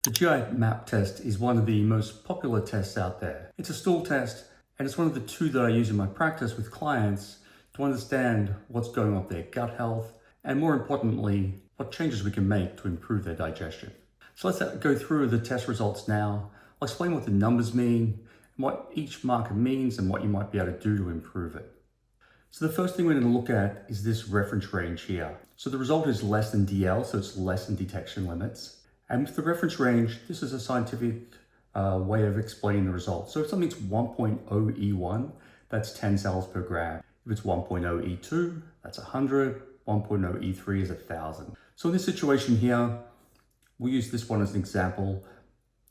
The GI map test is one of the most popular tests out there. It's a stool test, and it's one of the two that I use in my practice with clients to understand what's going on with their gut health, and more importantly, what changes we can make to improve their digestion. So let's go through the test results now. I'll explain what the numbers mean, and what each marker means, and what you might be able to do to improve it. So the first thing we're going to look at is this reference range here. So the result is less than DL, so it's less than detection limits. And with the reference range, this is a scientific way of explaining the results. So if something's 1.0E1, that's 10 cells per gram. If it's 1.0E2, that's 100. 1.0E3 is 1,000. So in this situation here, we'll use this one as an example.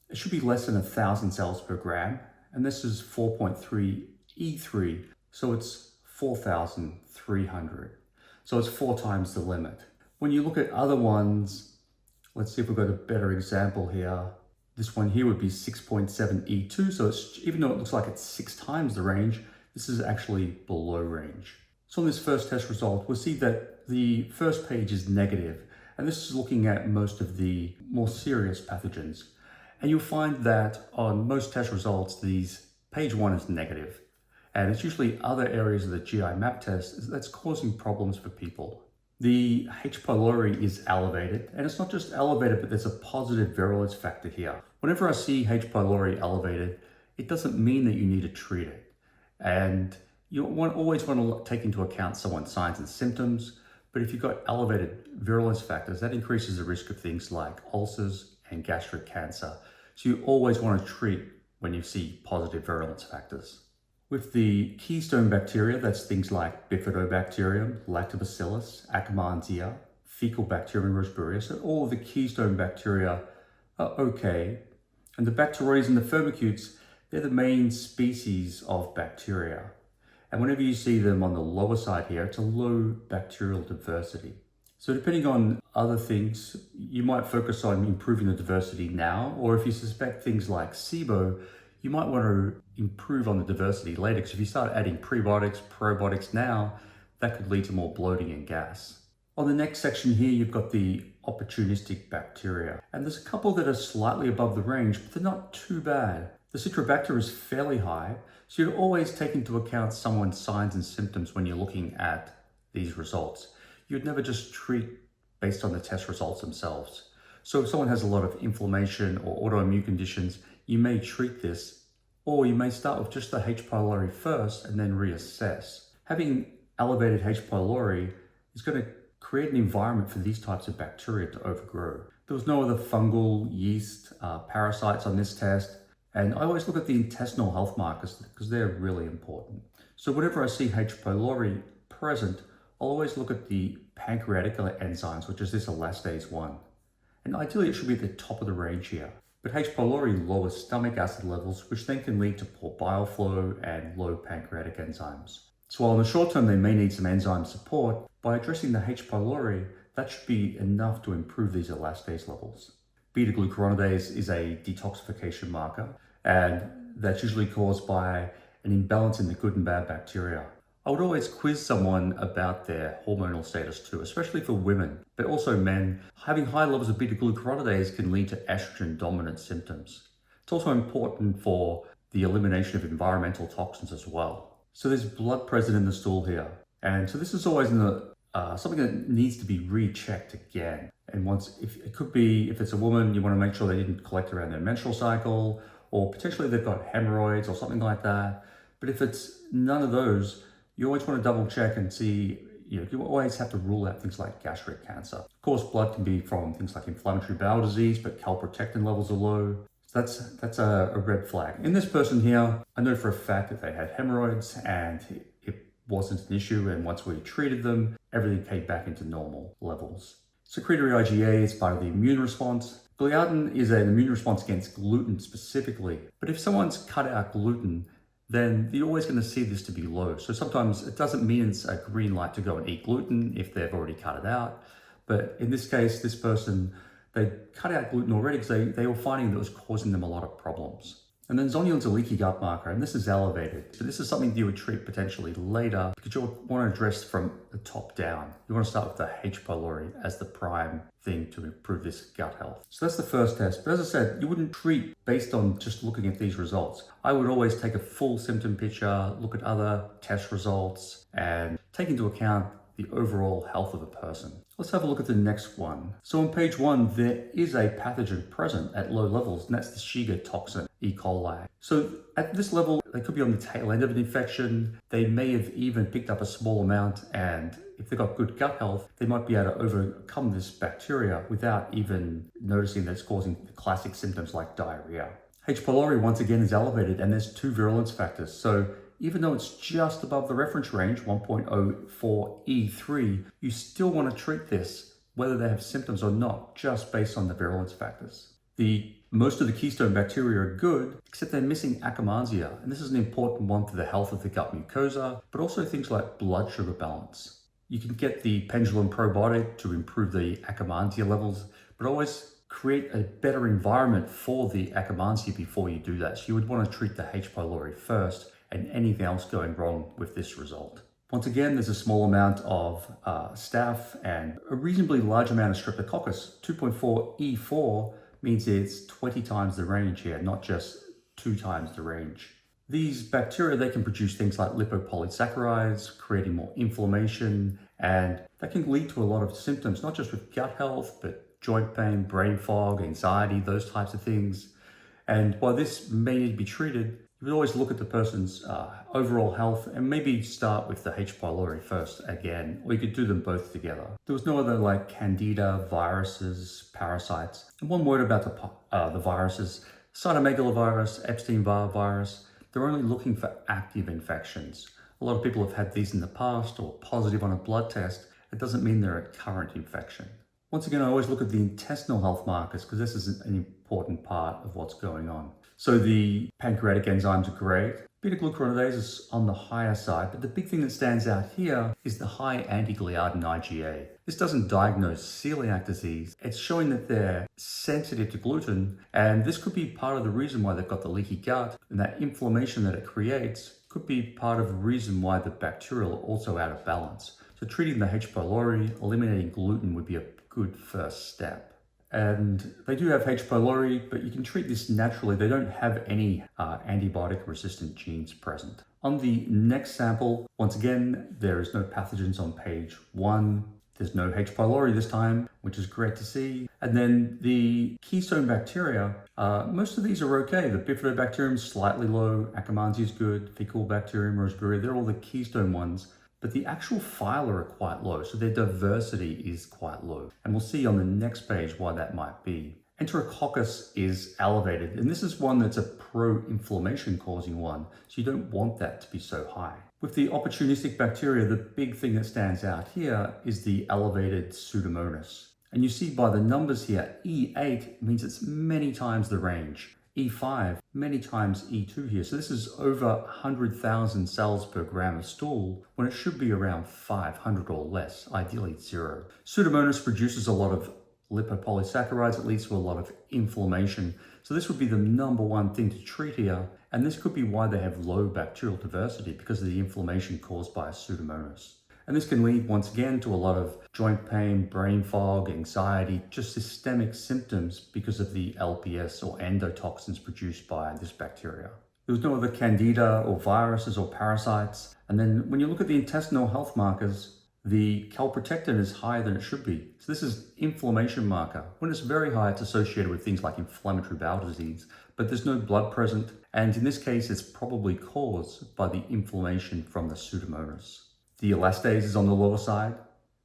It should be less than 1,000 cells per gram. And this is 4.3E3, so it's 4,300. So it's 4 times the limit. When you look at other ones, let's see if we've got a better example here. This one here would be 6.7E2. So it's, even though it looks like it's 6 times the range, this is actually below range. So in this first test result, we'll see that the first page is negative. And this is looking at most of the more serious pathogens. And you'll find that on most test results, page 1 is negative. And it's usually other areas of the GI map test that's causing problems for people. The H. pylori is elevated, and it's not just elevated, but there's a positive virulence factor here. Whenever I see H. pylori elevated, it doesn't mean that you need to treat it. And you always want to take into account someone's signs and symptoms, but if you've got elevated virulence factors, that increases the risk of things like ulcers and gastric cancer. So you always want to treat when you see positive virulence factors. With the keystone bacteria, that's things like Bifidobacterium, Lactobacillus, Akkermansia, fecal bacterium, Roseburia. So all of the keystone bacteria are okay. And the Bacteroides and the Firmicutes, they're the main species of bacteria. And whenever you see them on the lower side here, it's a low bacterial diversity. So depending on other things, you might focus on improving the diversity now, or if you suspect things like SIBO, you might want to improve on the diversity later, because if you start adding prebiotics, probiotics now, that could lead to more bloating and gas. On the next section here, you've got the opportunistic bacteria. And there's a couple that are slightly above the range, but they're not too bad. The Citrobacter is fairly high, so you'd always take into account someone's signs and symptoms when you're looking at these results. You'd never just treat based on the test results themselves. So if someone has a lot of inflammation or autoimmune conditions, you may treat this, or you may start with just the H. pylori first and then reassess. Having elevated H. pylori is going to create an environment for these types of bacteria to overgrow. There was no other fungal, yeast, parasites on this test, and I always look at the intestinal health markers because they're really important. So whenever I see H. pylori present, I'll always look at the pancreatic enzymes, which is this elastase 1. And ideally it should be at the top of the range here. But H. pylori lowers stomach acid levels, which then can lead to poor bile flow and low pancreatic enzymes. So while in the short term they may need some enzyme support, by addressing the H. pylori, that should be enough to improve these elastase levels. Beta-glucuronidase is a detoxification marker, and that's usually caused by an imbalance in the good and bad bacteria. I would always quiz someone about their hormonal status too, especially for women, but also men. Having high levels of beta-glucuronidase can lead to estrogen-dominant symptoms. It's also important for the elimination of environmental toxins as well. So there's blood present in the stool here. And so this is always something that needs to be rechecked again. And if it's a woman, you want to make sure they didn't collect around their menstrual cycle, or potentially they've got hemorrhoids or something like that. But if it's none of those, you always want to double check and see, you always have to rule out things like gastric cancer. Of course, blood can be from things like inflammatory bowel disease, but calprotectin levels are low. So that's a red flag. In this person here, I know for a fact that they had hemorrhoids and it wasn't an issue. And once we treated them, everything came back into normal levels. Secretory IgA is part of the immune response. Gliadin is an immune response against gluten specifically. But if someone's cut out gluten, then you're always going to see this to be low. So sometimes it doesn't mean it's a green light to go and eat gluten if they've already cut it out. But in this case, this person, they cut out gluten already because they were finding that it was causing them a lot of problems. And then 𝗦𝗛𝗕𝗏𝗔𝗥𝗘 leaky gut marker, and this is elevated. So this is something you would treat potentially later because you'll want to address from the top down. You want to start with the H. pylori as the prime thing to improve this gut health. So that's the first test. But as I said, you wouldn't treat based on just looking at these results. I would always take a full symptom picture, look at other test results, and take into account the overall health of a person. Let's have a look at the next one. So on page 1, there is a pathogen present at low levels, and that's the Shiga toxin, E. coli. So at this level, they could be on the tail end of an infection. They may have even picked up a small amount, and if they've got good gut health, they might be able to overcome this bacteria without even noticing that it's causing the classic symptoms like diarrhea. H. pylori, once again, is elevated, and there's 2 virulence factors. So even though it's just above the reference range, 1.04E3, you still want to treat this, whether they have symptoms or not, just based on the virulence factors. Most of the keystone bacteria are good, except they're missing 𝗟𝗓𝗦𝗐𝗏, and this is an important one for the health of the gut mucosa, but also things like blood sugar balance. You can get the pendulum probiotic to improve the 𝗟𝗓𝗦𝗐𝗏 levels, but always create a better environment for the 𝗟𝗓𝗦𝗐𝗏 before you do that. So you would want to treat the H. pylori first, and anything else going wrong with this result. Once again, there's a small amount of staph and a reasonably large amount of streptococcus. 2.4E4 means it's 20 times the range here, not just 2 times the range. These bacteria, they can produce things like lipopolysaccharides, creating more inflammation, and that can lead to a lot of symptoms, not just with gut health, but joint pain, brain fog, anxiety, those types of things. And while this may need to be treated, you would always look at the person's overall health and maybe start with the H. pylori first again, or you could do them both together. There was no other like candida, viruses, parasites. And one word about the viruses, cytomegalovirus, Epstein-Barr virus, they're only looking for active infections. A lot of people have had these in the past or positive on a blood test. It doesn't mean they're a current infection. Once again, I always look at the intestinal health markers because this is an important part of what's going on. So the pancreatic enzymes are great. Beta-glucuronidase is on the higher side, but the big thing that stands out here is the high anti-gliadin IgA. This doesn't diagnose celiac disease. It's showing that they're sensitive to gluten, and this could be part of the reason why they've got the leaky gut, and that inflammation that it creates could be part of the reason why the bacterial are also out of balance. So treating the H. pylori, eliminating gluten would be a good first step. And they do have H. pylori, but you can treat this naturally. They don't have any antibiotic-resistant genes present. On the next sample, once again, there is no pathogens on page 1. There's no H. pylori this time, which is great to see. And then the keystone bacteria, most of these are okay. The bifidobacterium is slightly low, 𝗟𝗓𝗦𝗐𝗏 is good, fecal bacterium, roseburia, they're all the keystone ones. But the actual phyla are quite low, so their diversity is quite low. And we'll see on the next page why that might be. Enterococcus is elevated, and this is one that's a pro-inflammation causing one, so you don't want that to be so high. With the opportunistic bacteria, the big thing that stands out here is the elevated Pseudomonas. And you see by the numbers here, E8 means it's many times the range. E5, many times E2 here. So this is over 100,000 cells per gram of stool when it should be around 500 or less, ideally 0. Pseudomonas produces a lot of lipopolysaccharides, it leads to a lot of inflammation. So this would be the #1 thing to treat here. And this could be why they have low bacterial diversity, because of the inflammation caused by Pseudomonas. And this can lead, once again, to a lot of joint pain, brain fog, anxiety, just systemic symptoms because of the LPS or endotoxins produced by this bacteria. There was no other candida or viruses or parasites. And then when you look at the intestinal health markers, the calprotectin is higher than it should be. So this is inflammation marker. When it's very high, it's associated with things like inflammatory bowel disease, but there's no blood present. And in this case, it's probably caused by the inflammation from the Pseudomonas. The elastase is on the lower side,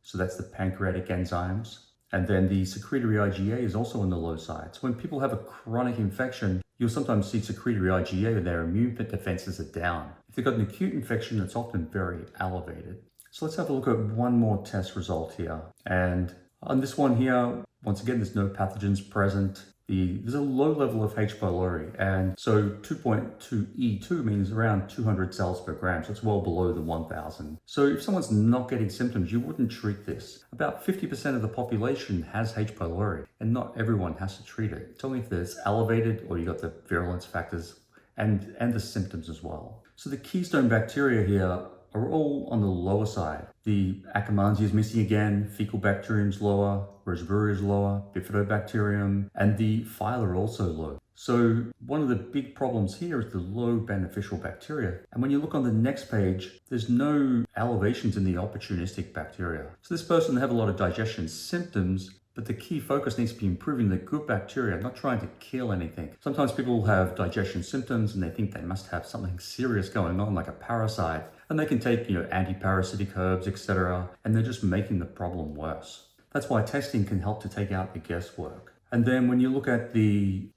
so that's the pancreatic enzymes. And then the secretory IgA is also on the low side. So when people have a chronic infection, you'll sometimes see secretory IgA and their immune defenses are down. If they've got an acute infection, it's often very elevated. So let's have a look at one more test result here. And on this one here, once again, there's no pathogens present. There's a low level of H. pylori, and so 2.2E2 means around 200 cells per gram, so it's well below the 1,000. So if someone's not getting symptoms, you wouldn't treat this. About 50% of the population has H. pylori, and not everyone has to treat it. It's only if it's elevated or you got the virulence factors and the symptoms as well. So the keystone bacteria here are all on the lower side. The Akkermansia is missing again, fecal bacterium is lower, Rosburg is lower, bifidobacterium, and the phyla are also low. So one of the big problems here is the low beneficial bacteria. And when you look on the next page, there's no elevations in the opportunistic bacteria. So this person have a lot of digestion symptoms, but the key focus needs to be improving the good bacteria, not trying to kill anything. Sometimes people have digestion symptoms and they think they must have something serious going on, like a parasite. And they can take, anti-parasitic herbs, etc. And they're just making the problem worse. That's why testing can help to take out the guesswork. And then when you look at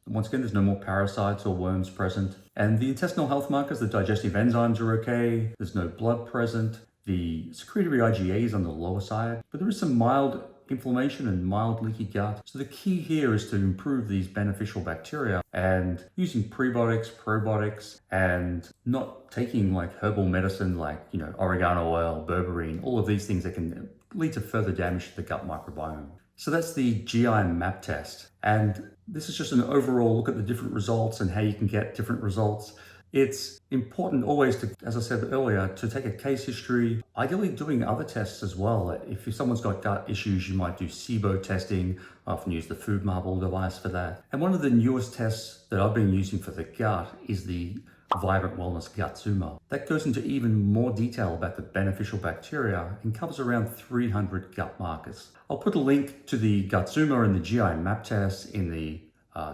once again, there's no more parasites or worms present. And the intestinal health markers, the digestive enzymes are okay. There's no blood present. The secretory IgA is on the lower side, but there is some mild inflammation and mild leaky gut. So the key here is to improve these beneficial bacteria and using prebiotics, probiotics, and not taking like herbal medicine like, oregano oil, berberine, all of these things that can lead to further damage to the gut microbiome. So that's the GI map test. And this is just an overall look at the different results and how you can get different results. It's important always to, as I said earlier, to take a case history, ideally doing other tests as well. If someone's got gut issues, you might do SIBO testing. I often use the food marble device for that. And one of the newest tests that I've been using for the gut is the Vibrant Wellness Gut-Zoomer. That goes into even more detail about the beneficial bacteria and covers around 300 gut markers. I'll put a link to the Gut-Zoomer and the GI map test in the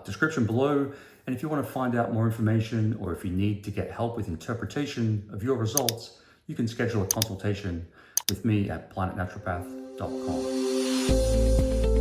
description below. And if you want to find out more information or if you need to get help with interpretation of your results, you can schedule a consultation with me at planetnaturopath.com.